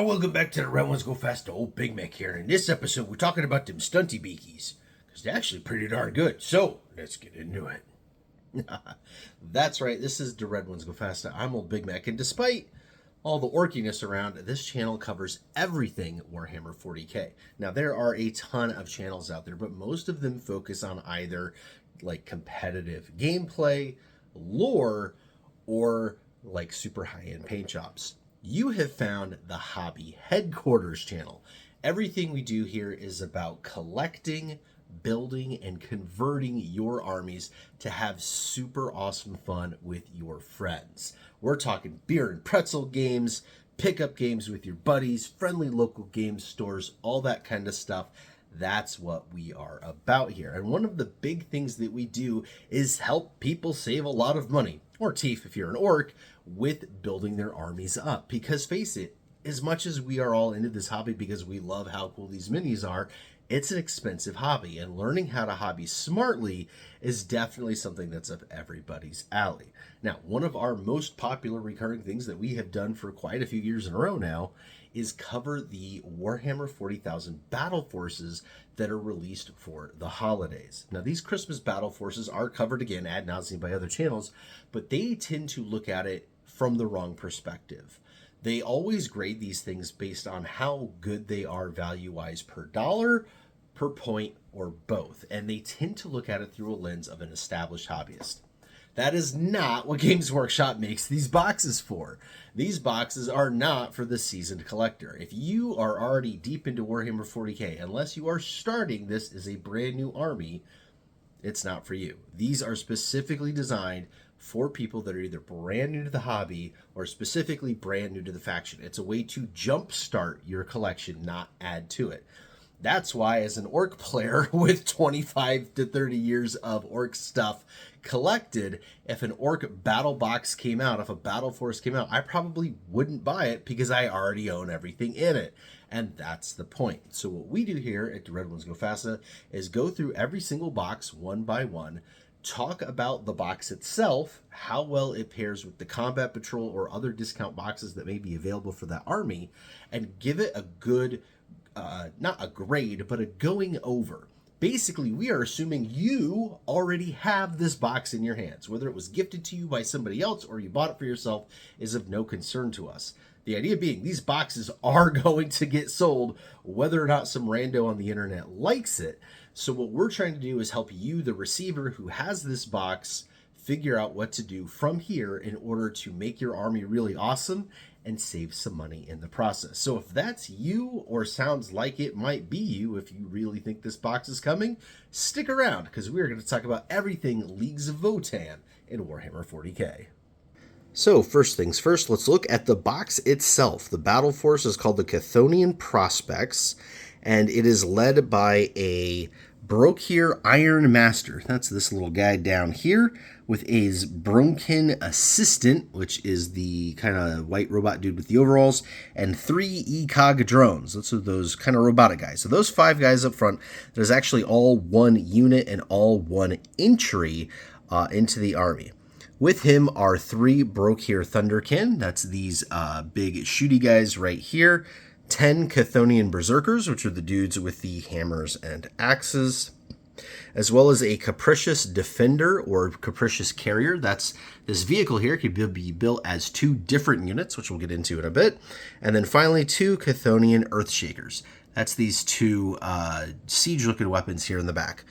welcome back to the Red Ones Go Fast. Old Big Mek here. In this episode, we're talking about them stunty beakies, because they're actually pretty darn good. So, let's get into it. That's right, this is the Red Ones Go Fast. I'm Old Big Mek, and despite all the orkiness around, this channel covers everything Warhammer 40k. Now, there are a ton of channels out there, but most of them focus on either like competitive gameplay, lore, or like super high-end paint jobs. You have found the Hobby Headquarters channel. Everything we do here is about collecting, building, and converting your armies to have super awesome fun with your friends. We're talking beer and pretzel games, pickup games with your buddies, friendly local game stores, all that kind of stuff. That's what we are about here. And one of the big things that we do is help people save a lot of money, or teeth if you're an orc, with building their armies up. Because face it, as much as we are all into this hobby because we love how cool these minis are, it's an expensive hobby, and learning how to hobby smartly is definitely something that's up everybody's alley. Now, one of our most popular recurring things that we have done for quite a few years in a row now is cover the Warhammer 40,000 battle forces that are released for the holidays. Now, these Christmas battle forces are covered again ad nauseum by other channels, but they tend to look at it from the wrong perspective. They always grade these things based on how good they are value-wise per dollar, per point, or both. And they tend to look at it through a lens of an established hobbyist. That is not what Games Workshop makes these boxes for. These boxes are not for the seasoned collector. If you are already deep into Warhammer 40k, unless you are starting this as a brand new army, it's not for you. These are specifically designed for people that are either brand new to the hobby or specifically brand new to the faction. It's a way to jumpstart your collection, not add to it. That's why, as an orc player with 25 to 30 years of orc stuff collected, if an orc battle box came out, if a battle force came out, I probably wouldn't buy it because I already own everything in it. And that's the point. So what we do here at the Red Ones Go Fasta is go through every single box one by one, talk about the box itself, how well it pairs with the combat patrol or other discount boxes that may be available for that army, and give it a good, not a grade, but a going over. Basically, we are assuming you already have this box in your hands. Whether it was gifted to you by somebody else or you bought it for yourself is of no concern to us. The idea being these boxes are going to get sold whether or not some rando on the internet likes it. So what we're trying to do is help you, the receiver who has this box, figure out what to do from here in order to make your army really awesome and save some money in the process. So if that's you, or sounds like it might be you, if you really think this box is coming, stick around, because we're going to talk about everything Leagues of Votann in Warhammer 40k. So first things first, let's look at the box itself. The battle force is called the Cthonian Prospects, and it is led by a Brokir Iron Master. That's this little guy down here, with a Bronkin Assistant, which is the kind of white robot dude with the overalls, and 3 ECOG drones. Those are those kind of robotic guys. So those 5 guys up front, there's actually all one unit and all one entry into the army. With him are 3 Brokir Thunderkin. That's these big shooty guys right here. 10 Chthonian Berserkers, which are the dudes with the hammers and axes, as well as a Capricious Defender or Capricious Carrier. That's this vehicle here could be built as 2 different units, which we'll get into in a bit. And then finally 2 Chthonian Earthshakers. That's these 2 siege-looking weapons here in the back.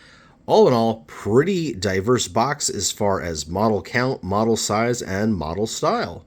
All in all, pretty diverse box as far as model count, model size, and model style.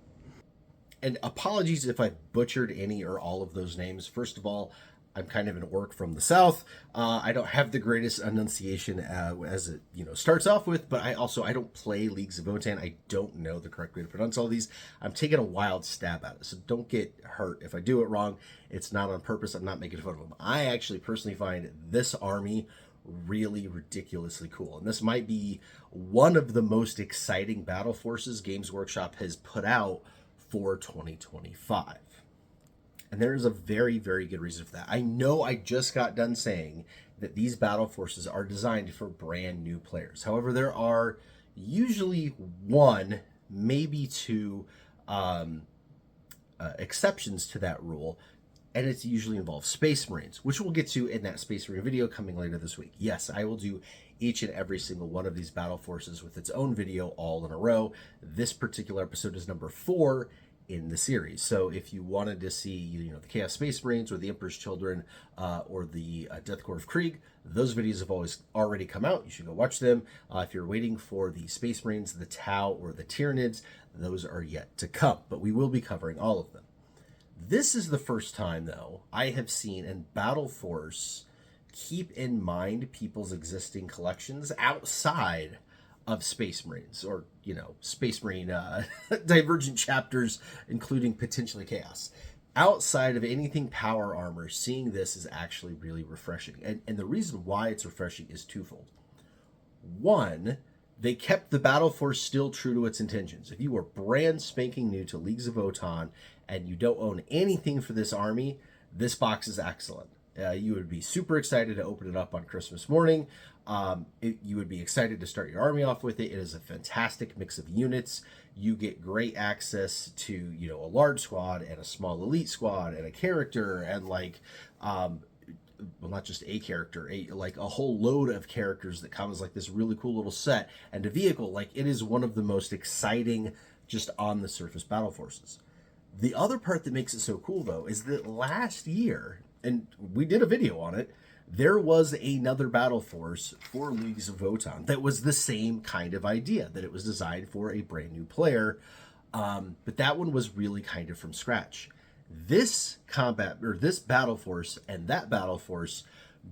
And apologies if I butchered any or all of those names. First of all, I'm kind of an orc from the south. I don't have the greatest enunciation as it starts off with, but I don't play Leagues of Votann. I don't know the correct way to pronounce all these. I'm taking a wild stab at it, so don't get hurt if I do it wrong. It's not on purpose. I'm not making fun of them. I actually personally find this army really ridiculously cool, and this might be one of the most exciting battle forces Games Workshop has put out for 2025. And there is a very, very good reason for that. I know I just got done saying that these battle forces are designed for brand new players. However, there are usually 1, maybe 2 exceptions to that rule. and it usually involves Space Marines, which we'll get to in that Space Marine video coming later this week. Yes, I will do each and every single one of these battle forces with its own video all in a row. This particular episode is number 4 in the series. So if you wanted to see, the Chaos Space Marines or the Emperor's Children or the Death Corps of Krieg, those videos have already come out. You should go watch them. If you're waiting for the Space Marines, the Tau, or the Tyranids, those are yet to come, but we will be covering all of them. This is the first time, though, I have seen in Battle Force keep in mind people's existing collections outside of Space Marines, or, Space Marine divergent chapters, including potentially Chaos. Outside of anything power armor, seeing this is actually really refreshing. And the reason why it's refreshing is twofold. One, they kept the battle force still true to its intentions. If you are brand spanking new to Leagues of Votann and you don't own anything for this army, this box is excellent. You would be super excited to open it up on Christmas morning. You would be excited to start your army off with it. It is a fantastic mix of units. You get great access to, a large squad and a small elite squad and a character and not just a character, a whole load of characters that come as this really cool little set, and a vehicle. It is one of the most exciting just on the surface battle forces. The other part that makes it so cool, though, is that last year, and we did a video on it, there was another battle force for Leagues of Votann that was the same kind of idea, that it was designed for a brand new player, but that one was really kind of from scratch. This battle force and that battle force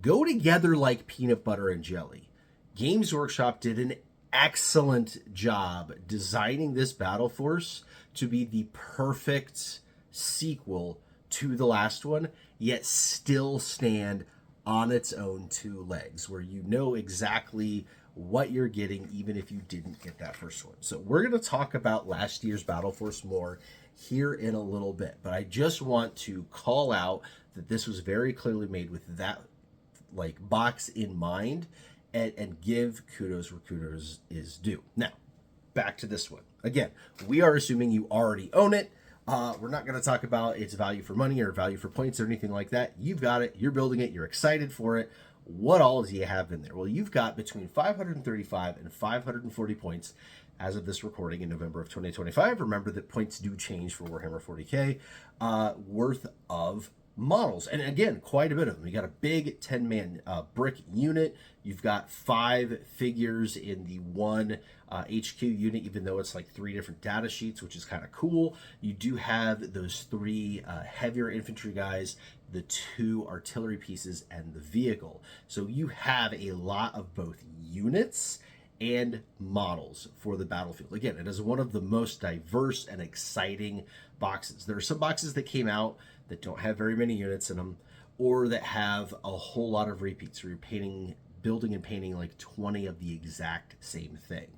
go together like peanut butter and jelly. Games Workshop did an excellent job designing this battle force to be the perfect sequel to the last one, yet still stand on its own 2 legs, where you know exactly what you're getting, even if you didn't get that first one. So we're going to talk about last year's Battle Force more here in a little bit, but I just want to call out that this was very clearly made with that box in mind, and give kudos where kudos is due. Now, back to this one. Again, we are assuming you already own it. We're not going to talk about its value for money or value for points or anything like that. You've got it. You're building it. You're excited for it. What all do you have in there? Well, you've got between 535 and 540 points as of this recording in November of 2025. Remember that points do change for Warhammer 40K worth of models. And again, quite a bit of them. You got a big 10-man brick unit. You've got 5 figures in the one HQ unit, even though it's 3 different data sheets, which is kind of cool. You do have those 3 heavier infantry guys, the 2 artillery pieces, and the vehicle. So you have a lot of both units and models for the battlefield. Again, it is one of the most diverse and exciting boxes. There are some boxes that came out that don't have very many units in them, or that have a whole lot of repeats, where you're building and painting 20 of the exact same thing.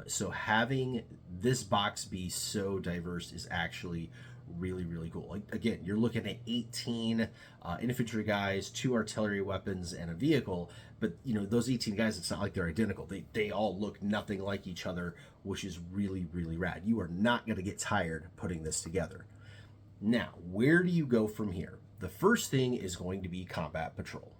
So having this box be so diverse is actually really, really cool. Again, you're looking at 18 infantry guys, 2 artillery weapons, and a vehicle, but those 18 guys, it's not like they're identical. They all look nothing like each other, which is really, really rad. You are not going to get tired putting this together. Now, where do you go from here? The first thing is going to be Combat Patrol.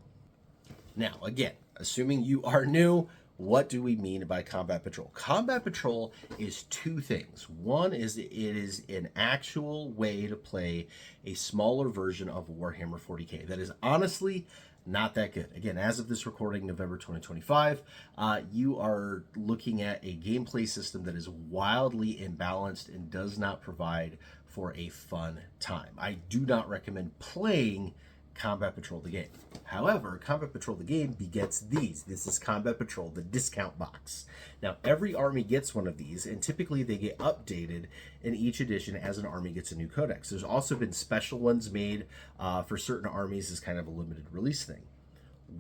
Now, again, assuming you are new, what do we mean by Combat Patrol? Combat Patrol is 2 things. One is it is an actual way to play a smaller version of Warhammer 40K that is honestly not that good. Again, as of this recording, November 2025, you are looking at a gameplay system that is wildly imbalanced and does not provide for a fun time. I do not recommend playing Combat Patrol the game. However, Combat Patrol the game begets these. This is Combat Patrol, the discount box. Now, every army gets one of these, and typically they get updated in each edition as an army gets a new codex. There's also been special ones made for certain armies as kind of a limited release thing.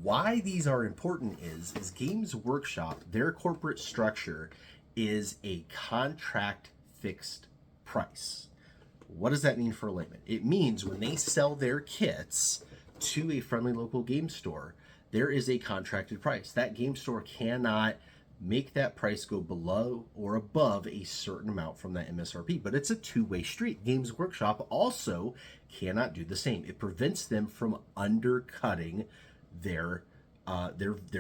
Why these are important is Games Workshop, their corporate structure is a contract fixed price. What does that mean for a layman? It means when they sell their kits to a friendly local game store, there is a contracted price. That game store cannot make that price go below or above a certain amount from that MSRP. But it's a two-way street. Games Workshop also cannot do the same. It prevents them from undercutting their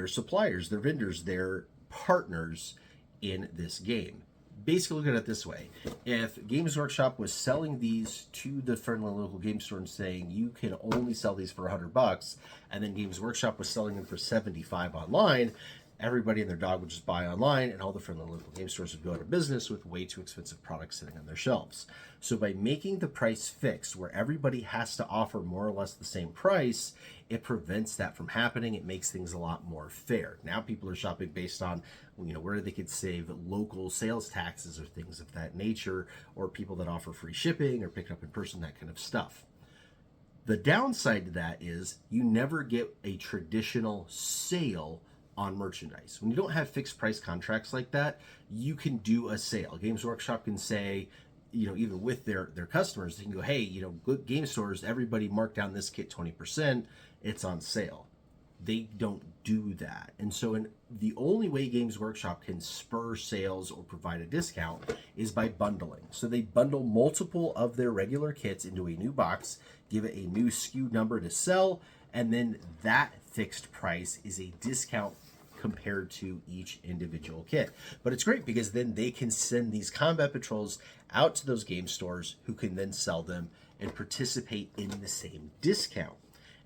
suppliers, their vendors, their partners in this game. Basically, look at it this way. If Games Workshop was selling these to the friendly local game store and saying you can only sell these for $100, and then Games Workshop was selling them for $75 online, everybody and their dog would just buy online, and all the friendly local game stores would go out of business with way too expensive products sitting on their shelves. So by making the price fixed, where everybody has to offer more or less the same price, it prevents that from happening. It makes things a lot more fair. Now people are shopping based on, where they could save local sales taxes or things of that nature, or people that offer free shipping or pick up in person, that kind of stuff. The downside to that is you never get a traditional sale on merchandise. When you don't have fixed price contracts like that, you can do a sale. Games Workshop can say, even with their customers, they can go, hey, good game stores, everybody mark down this kit 20%, it's on sale. They don't do that. And so the only way Games Workshop can spur sales or provide a discount is by bundling. So they bundle multiple of their regular kits into a new box, give it a new SKU number to sell, and then that fixed price is a discount compared to each individual kit. But it's great because then they can send these combat patrols out to those game stores who can then sell them and participate in the same discount.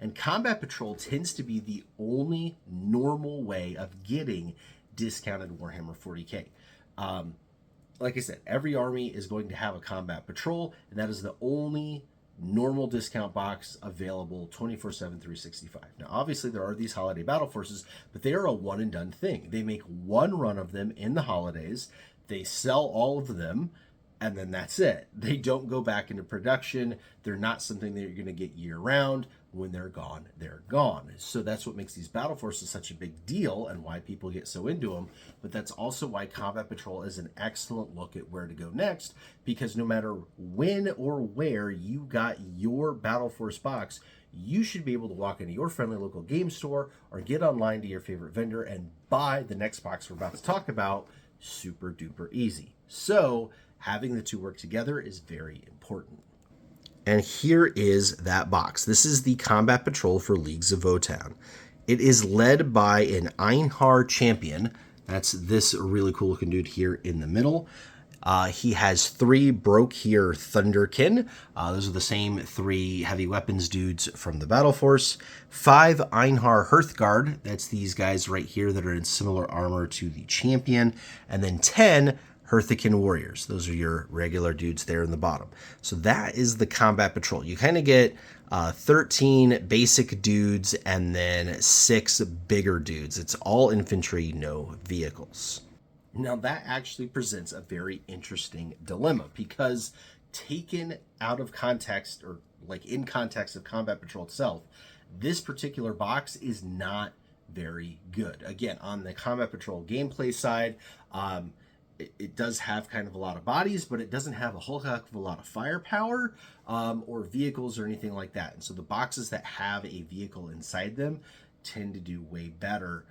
And Combat Patrol tends to be the only normal way of getting discounted Warhammer 40K. Like I said, every army is going to have a Combat Patrol, and that is the only normal discount box available 24/7, 365. Now, obviously, there are these holiday battle forces, but they are a one and done thing. They make one run of them in the holidays, they sell all of them, and then that's it. They don't go back into production. They're not something that you're going to get year round. When they're gone, they're gone. So that's what makes these battle forces such a big deal and why people get so into them. But that's also why Combat Patrol is an excellent look at where to go next, because no matter when or where you got your battle force box, you should be able to walk into your friendly local game store or get online to your favorite vendor and buy the next box we're about to talk about super duper easy. So having the two work together is very important. And here is that box. This is the Combat Patrol for Leagues of Votann. It is led by an Einhar champion. That's this really cool looking dude here in the middle. He has 3 Brokir Thunderkin. Those are the same 3 heavy weapons dudes from the Battle Force. 5 Einhar Hearthguard. That's these guys right here that are in similar armor to the champion. And then 10 Hearthican Warriors. Those are your regular dudes there in the bottom. So that is the Combat Patrol. You kind of get 13 basic dudes and then 6 bigger dudes. It's all infantry, no vehicles. Now that actually presents a very interesting dilemma, because taken out of context, or like in context of Combat Patrol itself, this particular box is not very good. Again, on the Combat Patrol gameplay side, it does have kind of a lot of bodies, but it doesn't have a whole heck of a lot of firepower or vehicles or anything like that. And so the boxes that have a vehicle inside them tend to do way better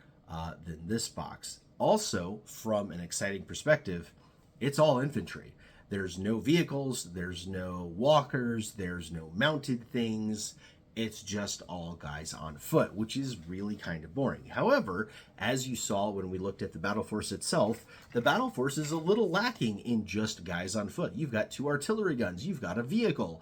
than this box. Also, from an exciting perspective, it's all infantry. There's no vehicles, there's no walkers, there's no mounted things. It's just all guys on foot, which is really kind of boring. However, as you saw when we looked at the Battle Force itself, the Battle Force is a little lacking in just guys on foot. You've got 2 artillery guns, you've got a vehicle.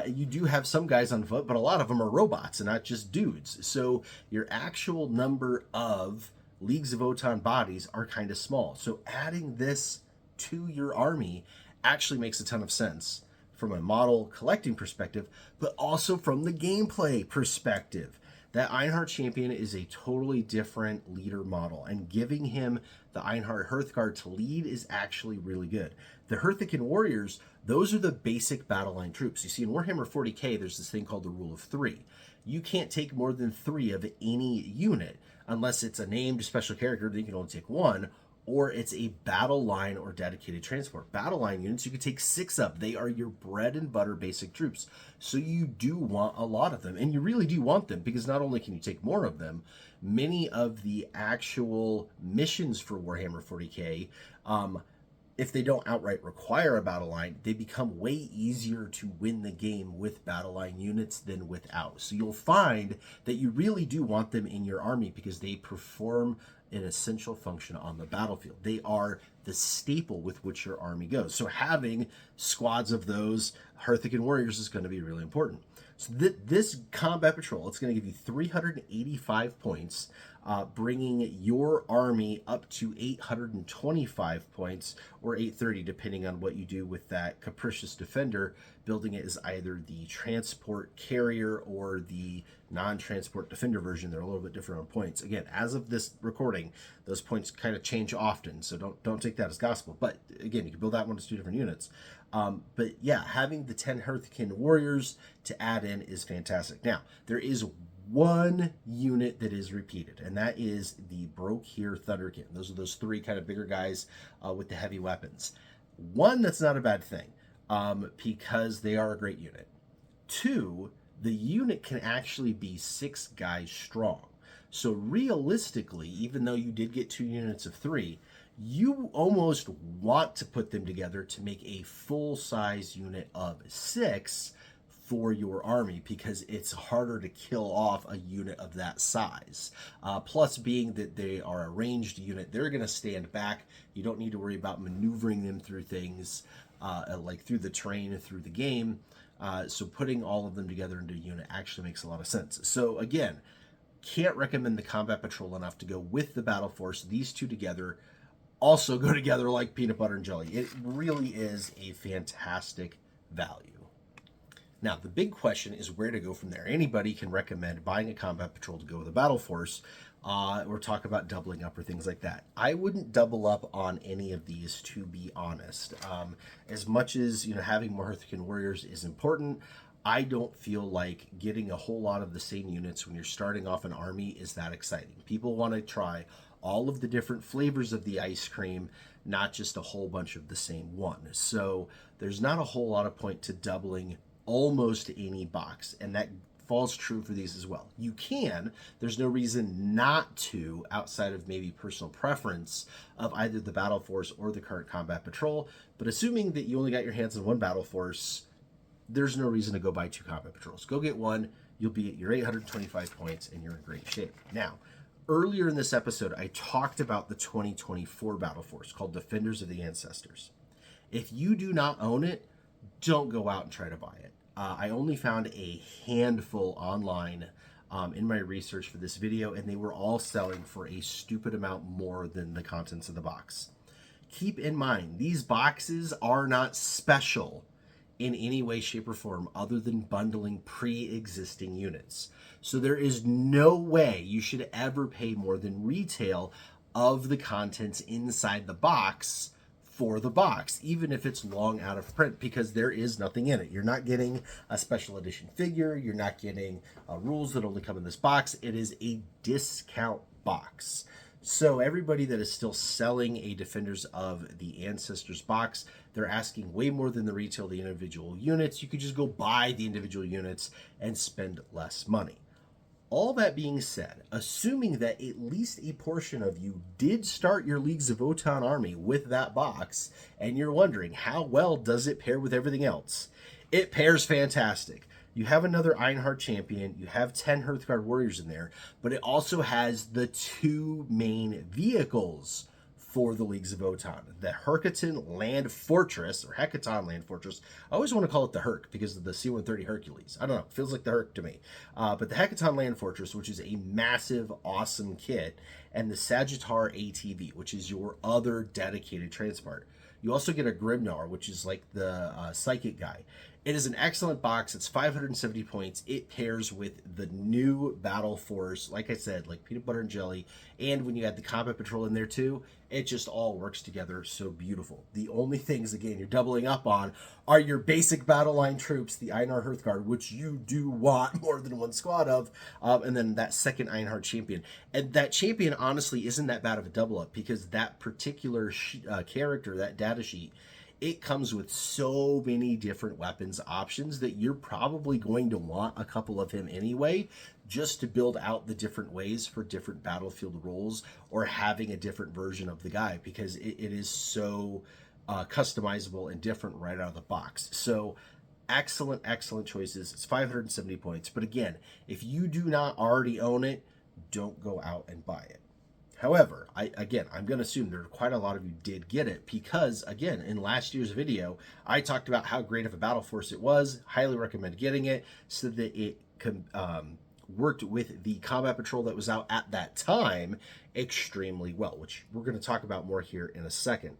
You do have some guys on foot, but a lot of them are robots and not just dudes. So your actual number of Leagues of Votann bodies are kind of small. So adding this to your army actually makes a ton of sense from a model collecting perspective, but also from the gameplay perspective. That Einhar champion is a totally different leader model, and giving him the Einhar Hearthguard to lead is actually really good. The Hearthican Warriors, those are the basic battle line troops. You see, in Warhammer 40K, there's this thing called the Rule of 3. You can't take more than 3 of any unit, unless it's a named special character, then you can only take 1, or it's a battle line or dedicated transport. Battle line units, you can take 6 of. They are your bread and butter basic troops. So you do want a lot of them, and you really do want them, because not only can you take more of them, many of the actual missions for Warhammer 40K, if they don't outright require a battle line, they become way easier to win the game with battle line units than without. So you'll find that you really do want them in your army because they perform an essential function on the battlefield. They are the staple with which your army goes. So having squads of those Hearthican warriors is going to be really important. So this combat patrol, it's going to give you 385 points, bringing your army up to 825 points, or 830, depending on what you do with that Capricious Defender, building it as either the transport carrier or the non-transport defender version. They're a little bit different on points. Again, as of this recording, those points kind of change often, so don't take that as gospel. But again, you can build that one as 2 different units. But yeah, having the 10 Hearthican warriors to add in is fantastic. Now, there is one unit that is repeated, and that is the Brokir Thunderkin. Those are those 3 kind of bigger guys with the heavy weapons. One, that's not a bad thing, because they are a great unit. 2, the unit can actually be 6 guys strong. So realistically, even though you did get 2 units of 3, you almost want to put them together to make a full-size unit of 6 for your army, because it's harder to kill off a unit of that size. Plus, being that they are a ranged unit, they're going to stand back. You don't need to worry about maneuvering them through things, like through the terrain, through the game. So putting all of them together into a unit actually makes a lot of sense. So again, can't recommend the Combat Patrol enough to go with the Battle Force. These 2 together also go together like peanut butter and jelly. It really is a fantastic value. Now, the big question is where to go from there. Anybody can recommend buying a Combat Patrol to go with a Battle Force, or talk about doubling up or things like that. I wouldn't double up on any of these, to be honest. As much as, having more Hearthican warriors is important, I don't feel like getting a whole lot of the same units when you're starting off an army is that exciting. People want to try all of the different flavors of the ice cream, not just a whole bunch of the same one. So there's not a whole lot of point to doubling almost any box, and that falls true for these as well. You can, there's no reason not to, outside of maybe personal preference of either the Battle Force or the current Combat Patrol, but assuming that you only got your hands on 1 Battle Force, there's no reason to go buy 2 Combat Patrols. Go get 1, you'll be at your 825 points, and you're in great shape. Now, earlier in this episode, I talked about the 2024 Battle Force called Defenders of the Ancestors. If you do not own it, don't go out and try to buy it. I only found a handful online in my research for this video, and they were all selling for a stupid amount more than the contents of the box. Keep in mind, these boxes are not special in any way, shape, or form other than bundling pre-existing units. So there is no way you should ever pay more than retail of the contents inside the box for the box, even if it's long out of print, because there is nothing in it. You're not getting a special edition figure. You're not getting rules that only come in this box. It is a discount box. So everybody that is still selling a Defenders of the Ancestors box, they're asking way more than the retail of the individual units. You could just go buy the individual units and spend less money. All that being said, assuming that at least a portion of you did start your Leagues of Votann army with that box, and you're wondering, how well does it pair with everything else? It pairs fantastic. You have another Ironheart champion, you have 10 Hearthguard warriors in there, but it also has the 2 main vehicles for the Leagues of Votann. The Hecaton Land Fortress, or Hecaton Land Fortress. I always want to call it the Herc because of the C-130 Hercules. I don't know, it feels like the Herc to me. But the Hecaton Land Fortress, which is a massive, awesome kit, and the Sagittar ATV, which is your other dedicated transport. You also get a Grimnar, which is like the psychic guy. It is an excellent box. It's 570 points. It pairs with the new Battle Force, like I said, like peanut butter and jelly. And when you add the Combat Patrol in there too, it just all works together so beautiful. The only things, again, you're doubling up on are your basic battle line troops, the Einar Hearthguard, which you do want more than one squad of, and then that second Einhard champion. And that champion, honestly, isn't that bad of a double up because that particular character, that data sheet, it comes with so many different weapons options that you're probably going to want a couple of him anyway, just to build out the different ways for different battlefield roles or having a different version of the guy, because it is so customizable and different right out of the box. So excellent, excellent choices. It's 570 points. But again, if you do not already own it, don't go out and buy it. However, I'm going to assume there are quite a lot of you did get it because, again, in last year's video, I talked about how great of a battle force it was. Highly recommend getting it so that it worked with the combat patrol that was out at that time extremely well, which we're going to talk about more here in a second.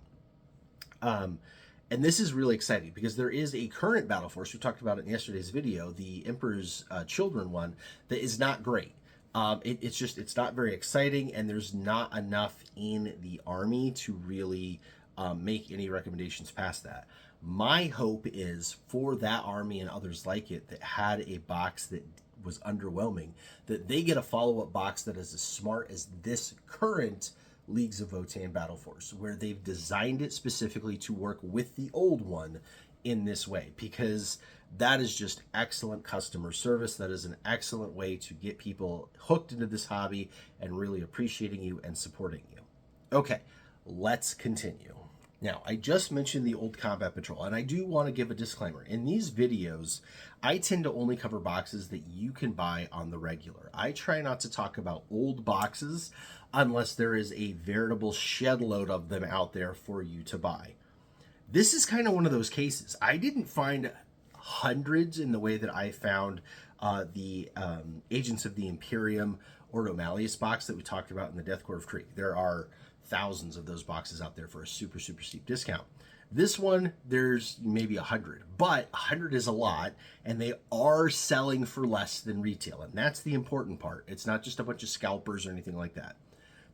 And this is really exciting because there is a current battle force. We talked about it in yesterday's video, the Emperor's Children one, that is not great. It's not very exciting, and there's not enough in the army to really make any recommendations past that. My hope is for that army and others like it that had a box that was underwhelming, that they get a follow-up box that is as smart as this current Leagues of Votann battle force, where they've designed it specifically to work with the old one in this way, because that is just excellent customer service. That is an excellent way to get people hooked into this hobby and really appreciating you and supporting you. Okay, let's continue. Now, I just mentioned the old Combat Patrol, and I do want to give a disclaimer. In these videos, I tend to only cover boxes that you can buy on the regular. I try not to talk about old boxes unless there is a veritable shed load of them out there for you to buy. This is kind of one of those cases. I didn't find hundreds in the way that I found the Agents of the Imperium Ordo Malleus box that we talked about in the Death Court of Krieg. There are thousands of those boxes out there for a super, super steep discount. This one, there's maybe 100, but 100 is a lot, and they are selling for less than retail, and that's the important part. It's not just a bunch of scalpers or anything like that.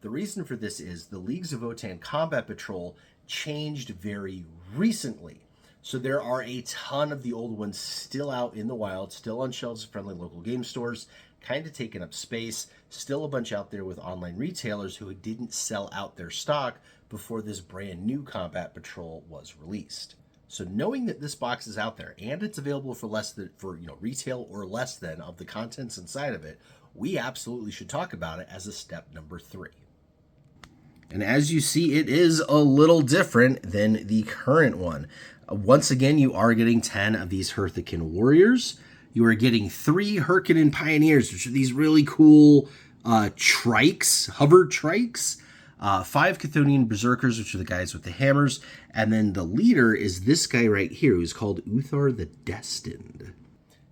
The reason for this is the Leagues of Votann Combat Patrol changed very recently. So there are a ton of the old ones still out in the wild, still on shelves of friendly local game stores, kind of taking up space, still a bunch out there with online retailers who didn't sell out their stock before this brand new Combat Patrol was released. So knowing that this box is out there and it's available for less than, retail or less than of the contents inside of it, we absolutely should talk about it as a step number 3. And as you see, it is a little different than the current one. Once again, you are getting 10 of these Hearthican Warriors. You are getting 3 Harkonnen Pioneers, which are these really cool trikes, hover trikes. 5 Cthonian Berserkers, which are the guys with the hammers. And then the leader is this guy right here, who's called Uthar the Destined.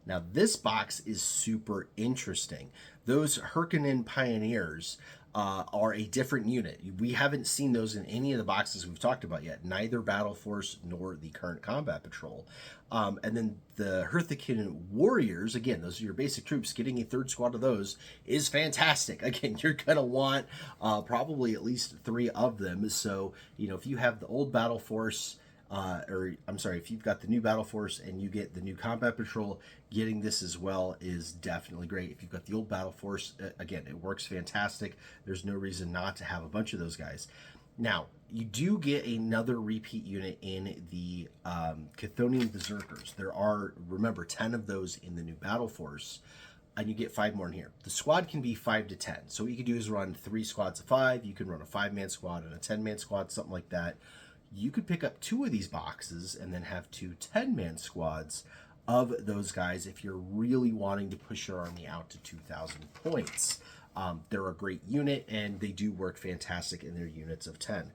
Now, this box is super interesting. Those Harkonnen Pioneers are a different unit. We haven't seen those in any of the boxes we've talked about yet, neither Battle Force nor the current Combat Patrol. And then the Hearthican Warriors, again, those are your basic troops. Getting a 3rd squad of those is fantastic. Again, you're going to want probably at least 3 of them. So, if you have the old Battle Force, if you've got the new Battle Force and you get the new Combat Patrol, getting this as well is definitely great. If you've got the old Battle Force, again, it works fantastic. There's no reason not to have a bunch of those guys. Now, you do get another repeat unit in the Chthonian Berserkers. There are, remember, 10 of those in the new Battle Force, and you get 5 more in here. The squad can be 5 to 10. So what you can do is run 3 squads of 5. You can run a 5-man squad and a 10-man squad, something like that. You could pick up 2 of these boxes and then have 2 10-man squads of those guys if you're really wanting to push your army out to 2,000 points. They're a great unit, and they do work fantastic in their units of 10.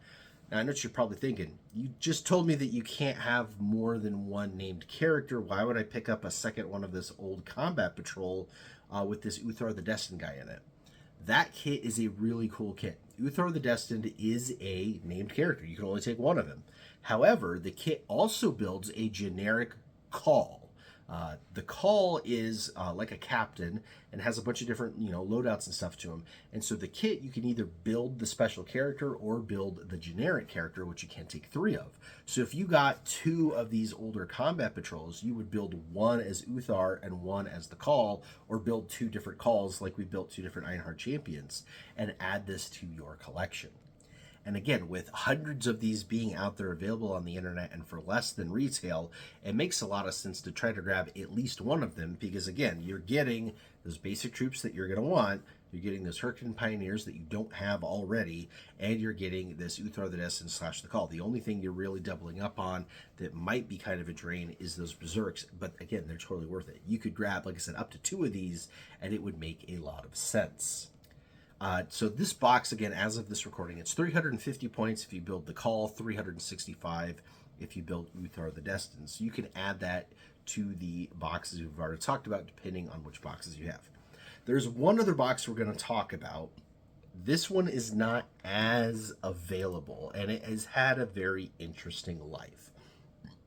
Now, I know what you're probably thinking. You just told me that you can't have more than one named character. Why would I pick up a second one of this old Combat Patrol with this Uthar the Destined guy in it? That kit is a really cool kit. Uthar the Destined is a named character. You can only take one of him. However, the kit also builds a generic call. The call is like a captain and has a bunch of different, loadouts and stuff to him. And so the kit, you can either build the special character or build the generic character, which you can't take 3 of. So if you got 2 of these older combat patrols, you would build one as Uthar and one as the call, or build 2 different calls like we built 2 different Ironheart champions, and add this to your collection. And again, with hundreds of these being out there available on the internet and for less than retail, it makes a lot of sense to try to grab at least one of them, because again, you're getting those basic troops that you're going to want, you're getting those Hurricane Pioneers that you don't have already, and you're getting this Uthar the Destined / the Call. The only thing you're really doubling up on that might be kind of a drain is those Berserks, but again, they're totally worth it. You could grab, like I said, up to 2 of these, and it would make a lot of sense. So this box, again, as of this recording, it's 350 points if you build the Call, 365 if you build Uthar the Destined. So you can add that to the boxes we've already talked about, depending on which boxes you have. There's one other box we're going to talk about. This one is not as available, and it has had a very interesting life.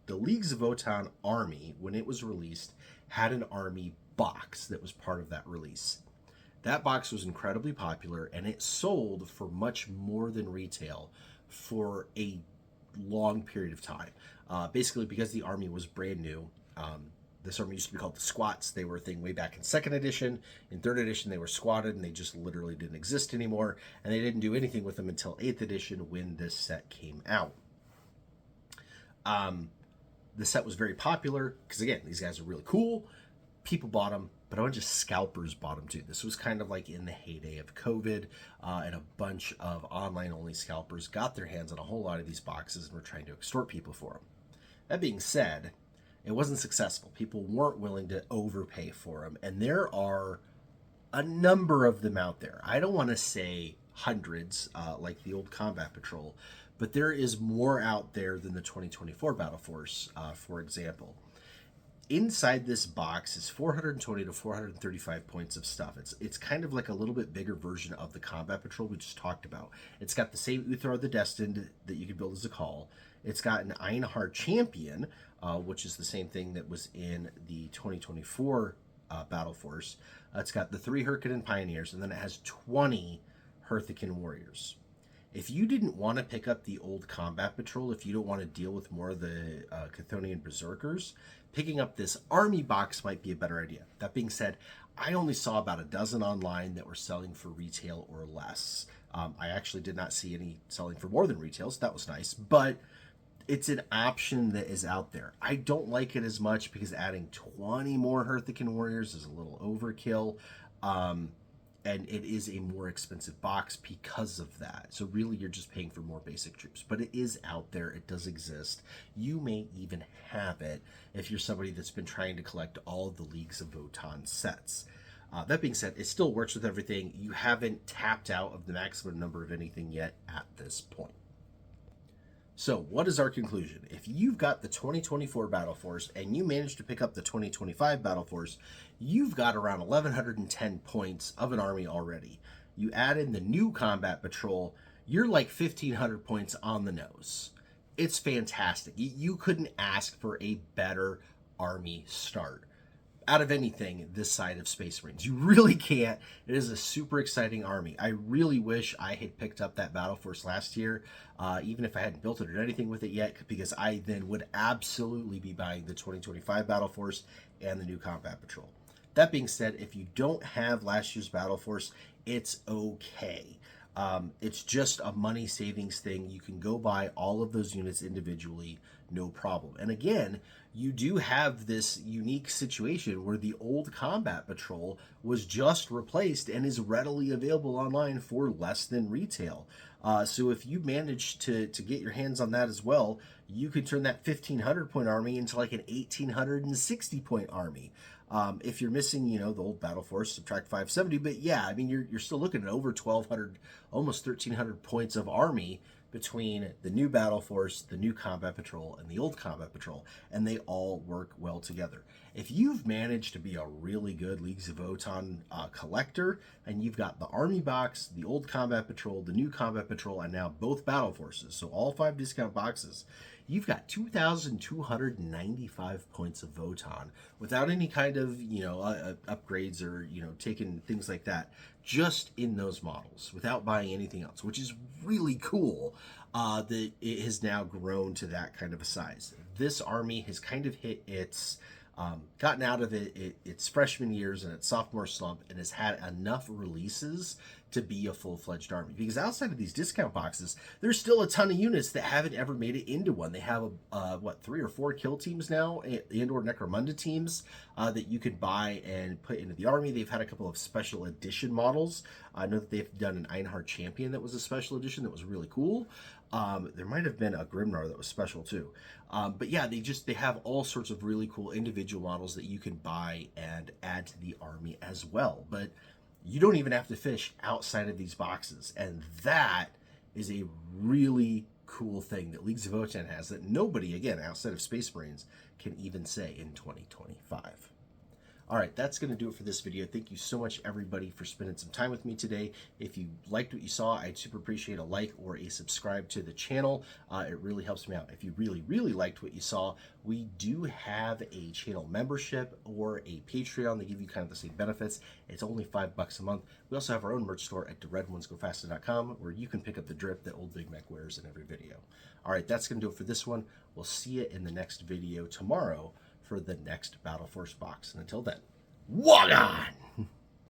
The Leagues of Votann army, when it was released, had an army box that was part of that release. That box was incredibly popular, and it sold for much more than retail for a long period of time. Basically, because the army was brand new. This army used to be called the Squats. They were a thing way back in 2nd edition. In 3rd edition, they were squatted, and they just literally didn't exist anymore. And they didn't do anything with them until 8th edition when this set came out. The set was very popular because, again, these guys are really cool. People bought them, but a bunch of scalpers bought them too. This was kind of like in the heyday of COVID, and a bunch of online-only scalpers got their hands on a whole lot of these boxes and were trying to extort people for them. That being said, it wasn't successful. People weren't willing to overpay for them, and there are a number of them out there. I don't want to say hundreds, like the old Combat Patrol, but there is more out there than the 2024 Battle Force, for example. Inside this box is 420 to 435 points of stuff. It's kind of like a little bit bigger version of the Combat Patrol we just talked about. It's got the same Uthar the Destined that you can build as a call. It's got an Ironheart champion, which is the same thing that was in the 2024 Battle Force. It's got the 3 Hurricane Pioneers, and then it has 20 Hurricane Warriors. If you didn't want to pick up the old Combat Patrol, if you don't want to deal with more of the Cthonian Berserkers, picking up this army box might be a better idea. That being said, I only saw about a dozen online that were selling for retail or less. I actually did not see any selling for more than retail, so that was nice. But it's an option that is out there. I don't like it as much because adding 20 more Hurricane Warriors is a little overkill. And it is a more expensive box because of that. So really, you're just paying for more basic troops. But it is out there. It does exist. You may even have it if you're somebody that's been trying to collect all of the Leagues of Votann sets. That being said, it still works with everything. You haven't tapped out of the maximum number of anything yet at this point. So what is our conclusion? If you've got the 2024 Battle Force and you manage to pick up the 2025 Battle Force, you've got around 1,110 points of an army already. You add in the new Combat Patrol, you're like 1,500 points on the nose. It's fantastic. You couldn't ask for a better army start out of anything this side of Space Marines. You really can't. It is a super exciting army. I really wish I had picked up that Battle Force last year, even if I hadn't built it or anything with it yet, because I then would absolutely be buying the 2025 Battle Force and the new Combat Patrol. That being said, if you don't have last year's Battle Force, it's okay. It's just a money savings thing. You can go buy all of those units individually, no problem. And again, you do have this unique situation where the old Combat Patrol was just replaced and is readily available online for less than retail. So if you manage to get your hands on that as well, you could turn that 1,500 point army into like an 1,860 point army. If you're missing, the old Battle Force, subtract 570, but yeah, I mean, you're still looking at over 1,200, almost 1,300 points of army between the new Battle Force, the new Combat Patrol, and the old Combat Patrol, and they all work well together. If you've managed to be a really good Leagues of Votann collector, and you've got the Army box, the old Combat Patrol, the new Combat Patrol, and now both Battle Forces, so all 5 discount boxes, you've got 2,295 points of Votann without any kind of, upgrades or, taking things like that, just in those models without buying anything else, which is really cool that it has now grown to that kind of a size. This army has kind of hit its gotten out of its freshman years and its sophomore slump, and has had enough releases to be a full-fledged army. Because outside of these discount boxes, there's still a ton of units that haven't ever made it into one. They have, 3 or 4 kill teams now, and/or Necromunda teams that you could buy and put into the army. They've had a couple of special edition models. I know that they've done an Einhard Champion that was a special edition that was really cool. There might have been a Grimnar that was special too. But yeah, they have all sorts of really cool individual models that you can buy and add to the army as well. But you don't even have to fish outside of these boxes. And that is a really cool thing that Leagues of Votann has that nobody, again, outside of Space Marines, can even say in 2025. All right, that's going to do it for this video. Thank you so much, everybody, for spending some time with me today. If you liked what you saw, I'd super appreciate a like or a subscribe to the channel. It really helps me out. If you really, really liked what you saw, we do have a channel membership or a Patreon. They give you kind of the same benefits. It's only $5 a month. We also have our own merch store at theredonesgofaster.com, where you can pick up the drip that old Big Mek wears in every video. All right, that's going to do it for this one. We'll see you in the next video tomorrow for the next Battleforce box. And until then, Warhammer!